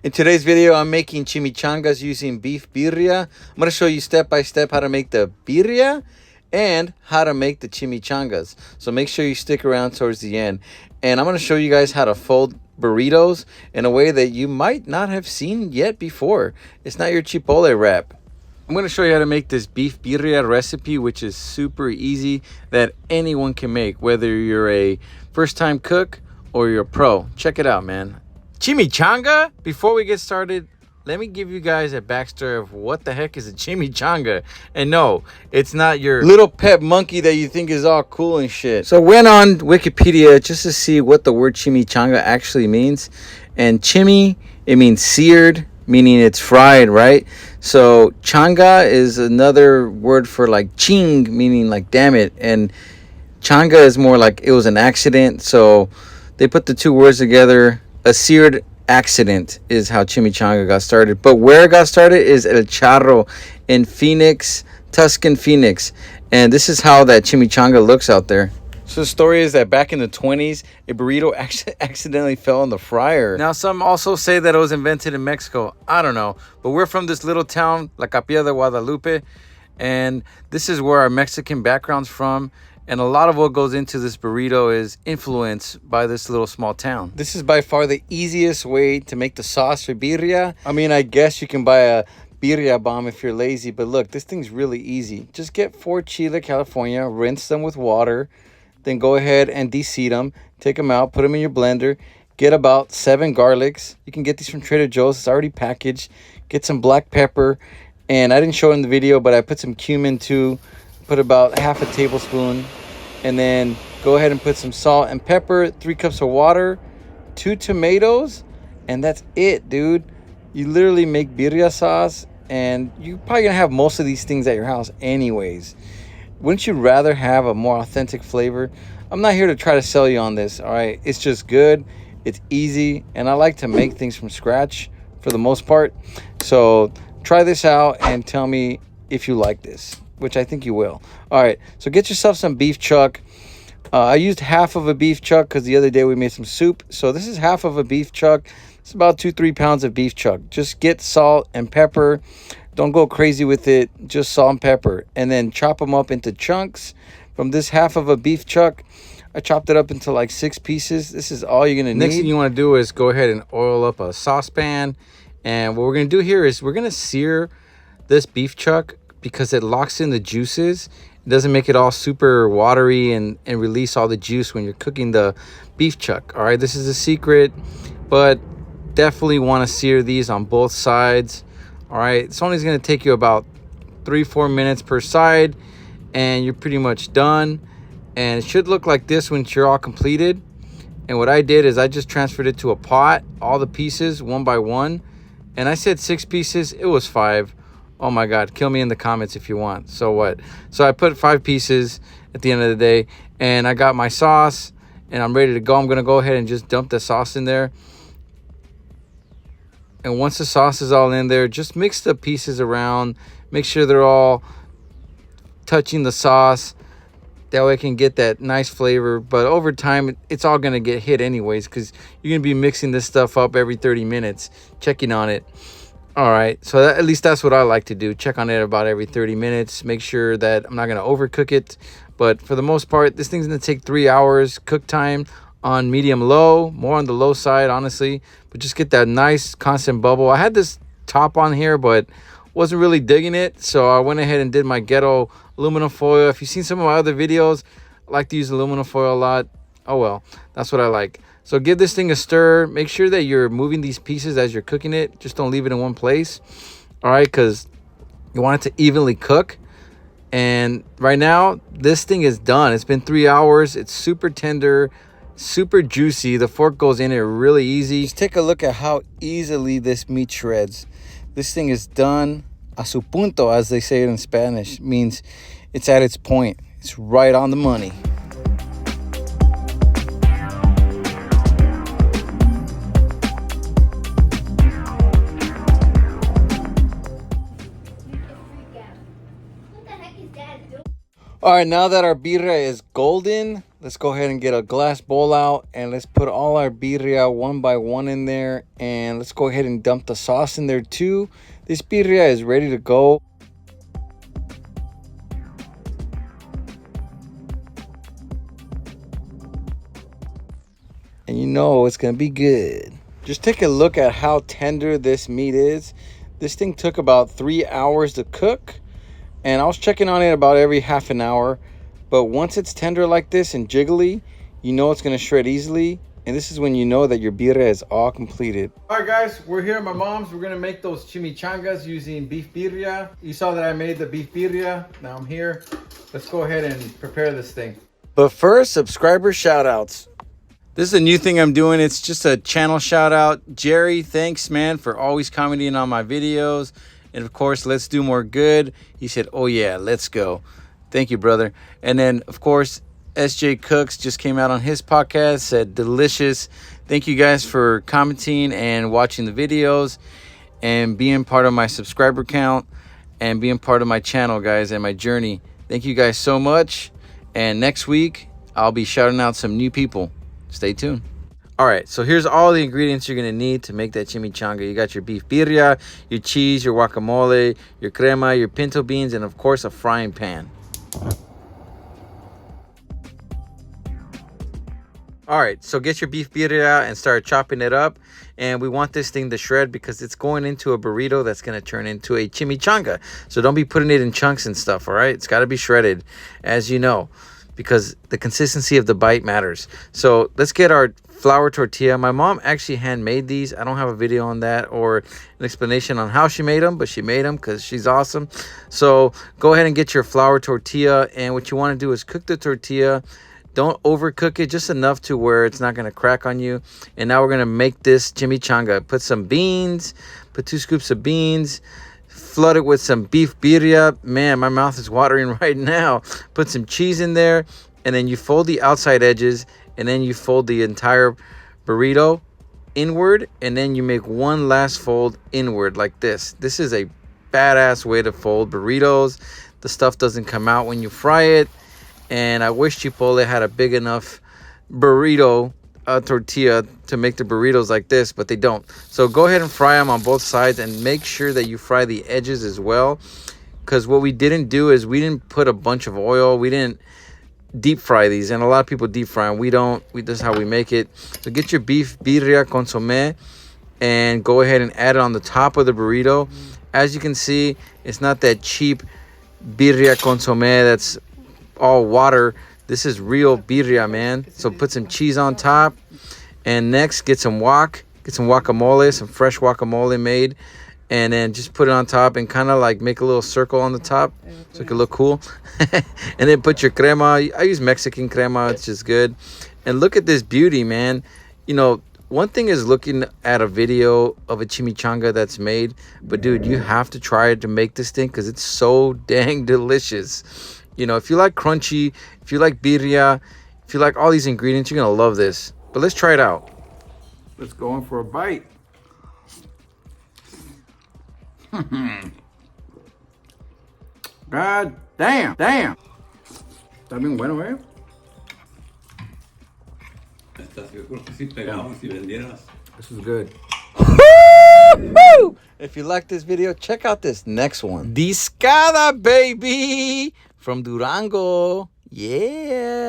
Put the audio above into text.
In today's video, I'm making chimichangas using beef birria. I'm going to show you step by step how to make the birria and how to make the chimichangas. So make sure you stick around towards the end. And I'm going to show you guys how to fold burritos in a way that you might not have seen yet before. It's not your Chipotle wrap. I'm going to show you how to make this beef birria recipe, which is super easy that anyone can make, whether you're a first-time cook or you're a pro. Check it out, man. Chimichanga? Before we get started, let me give you guys a backstory of what the heck is a chimichanga. And no, it's not your little pet monkey that you think is all cool and shit. So I went on Wikipedia just to see what the word chimichanga actually means. And chimi, it means seared, meaning it's fried, right? So changa is another word for like ching, meaning like damn it. And changa is more like it was an accident. So they put the two words together. A seared accident is how chimichanga got started. But where it got started is El Charro in Phoenix, Tuscan Phoenix. And this is how that chimichanga looks out there. So the story is that back in the 20s, a burrito accidentally fell in the fryer. Now, some also say that it was invented in Mexico. I don't know. But we're from this little town, La Capilla De Guadalupe. And this is where our Mexican background's from. And a lot of what goes into this burrito is influenced by this little small town. This is by far the easiest way to make the sauce for birria. I mean, I guess you can buy a birria bomb if you're lazy. But look, this thing's really easy. Just get 4 chile California, rinse them with water. Then go ahead and de-seed them. Take them out, put them in your blender. Get about 7 garlics. You can get these from Trader Joe's. It's already packaged. Get some black pepper. And I didn't show it in the video, but I put some cumin too. Put about half a tablespoon, and then go ahead and put some salt and pepper, 3 cups of water, 2 tomatoes, and that's it, dude. You literally make birria sauce, and you're probably gonna have most of these things at your house anyways. Wouldn't you rather have a more authentic flavor? I'm not here to try to sell you on this, all right? It's just good, it's easy, and I like to make things from scratch for the most part. So try this out and tell me if you like this, which I think you will. All right, so get yourself some beef chuck. I used half of a beef chuck because the other day we made some soup. So this is half of a beef chuck. It's about 2-3 pounds of beef chuck. Just get salt and pepper. Don't go crazy with it. Just salt and pepper. And then chop them up into chunks. From this half of a beef chuck, I chopped it up into like 6 pieces. This is all you're going to need. Next thing you want to do is go ahead and oil up a saucepan. And what we're going to do here is we're going to sear this beef chuck because it locks in the juices. It doesn't make it all super watery and release all the juice when you're cooking the beef chuck. All right, this is a secret, but definitely want to sear these on both sides. All right, it's only going to take you about 3-4 minutes per side, and you're pretty much done. And it should look like this when you're all completed. And what I did is I just transferred it to a pot, all the pieces one by one. And I said 6 pieces, it was 5. Oh my God, kill me in the comments if you want. So what? So I put 5 pieces at the end of the day, and I got my sauce, and I'm ready to go. I'm going to go ahead and just dump the sauce in there. And once the sauce is all in there, just mix the pieces around. Make sure they're all touching the sauce. That way I can get that nice flavor. But over time, it's all going to get hit anyways because you're going to be mixing this stuff up every 30 minutes, checking on it. All right, so at least that's what I like to do. Check on it about every 30 minutes. Make sure that I'm not going to overcook it. But for the most part, this thing's going to take 3 hours cook time on medium-low. More on the low side, honestly. But just get that nice constant bubble. I had this top on here, but wasn't really digging it. So I went ahead and did my ghetto aluminum foil. If you've seen some of my other videos, I like to use aluminum foil a lot. Oh, well, that's what I like. So give this thing a stir. Make sure that you're moving these pieces as you're cooking it. Just don't leave it in one place. All right, because you want it to evenly cook. And right now, this thing is done. It's been 3 hours. It's super tender, super juicy. The fork goes in it really easy. Just take a look at how easily this meat shreds. This thing is done a su punto, as they say it in Spanish. Means it's at its point. It's right on the money. All right, now that our birria is golden, let's go ahead and get a glass bowl out and let's put all our birria one by one in there. And let's go ahead and dump the sauce in there too. This birria is ready to go. And you know it's gonna be good. Just take a look at how tender this meat is. This thing took about 3 hours to cook, and I was checking on it about every half an hour. But once it's tender like this and jiggly, you know it's gonna shred easily. And this is when you know that your birria is all completed. All right, guys, we're here at my mom's. We're gonna make those chimichangas using beef birria. You saw that I made the beef birria. Now I'm here. Let's go ahead and prepare this thing. But first, subscriber shout outs. This is a new thing I'm doing. It's just a channel shout out. Jerry, thanks, man, for always commenting on my videos. And of course, let's do more good. He said, oh yeah, let's go. Thank you, brother. And then, of course, SJ Cooks just came out on his podcast, said delicious. Thank you guys for commenting and watching the videos and being part of my subscriber count and being part of my channel, guys, and my journey. Thank you guys so much. And next week, I'll be shouting out some new people. Stay tuned. All right, so here's all the ingredients you're gonna need to make that chimichanga. You got your beef birria, your cheese, your guacamole, your crema, your pinto beans, and of course a frying pan. All right, so get your beef birria and start chopping it up. And we want this thing to shred because it's going into a burrito that's going to turn into a chimichanga. So don't be putting it in chunks and stuff, all right? It's got to be shredded, as you know, because the consistency of the bite matters. So let's get our flour tortilla. My mom actually handmade these. I don't have a video on that or an explanation on how she made them, but she made them because she's awesome. So go ahead and get your flour tortilla. And what you want to do is cook the tortilla. Don't overcook it, just enough to where it's not going to crack on you. And now we're going to make this chimichanga. Put some beans, put 2 scoops of beans, flood it with some beef birria. Man, my mouth is watering right now. Put some cheese in there, and then you fold the outside edges, and then you fold the entire burrito inward, and then you make one last fold inward like this. This is a badass way to fold burritos. The stuff doesn't come out when you fry it. And I wish Chipotle had a big enough burrito tortilla to make the burritos like this, but they don't. So go ahead and fry them on both sides and make sure that you fry the edges as well. Because what we didn't do is we didn't put a bunch of oil. We didn't deep fry these. And a lot of people deep fry them. We don't. This is how we make it. So get your beef birria consomme and go ahead and add it on the top of the burrito. As you can see, it's not that cheap birria consomme that's all water. This is real birria, man. So put some cheese on top, and next get some guacamole, some fresh guacamole made, and then just put it on top and kind of like make a little circle on the top so it can look cool. And then put your crema. I use Mexican crema. It's just good. And look at this beauty, man. You know, one thing is looking at a video of a chimichanga that's made, but dude, you have to try it to make this thing because it's so dang delicious. You know, if you like crunchy, if you like birria, if you like all these ingredients, you're going to love this. But let's try it out. Let's go in for a bite. God damn. Está bien bueno, eh? This is good. If you like this video, check out this next one. Discada, baby! From Durango. Yeah.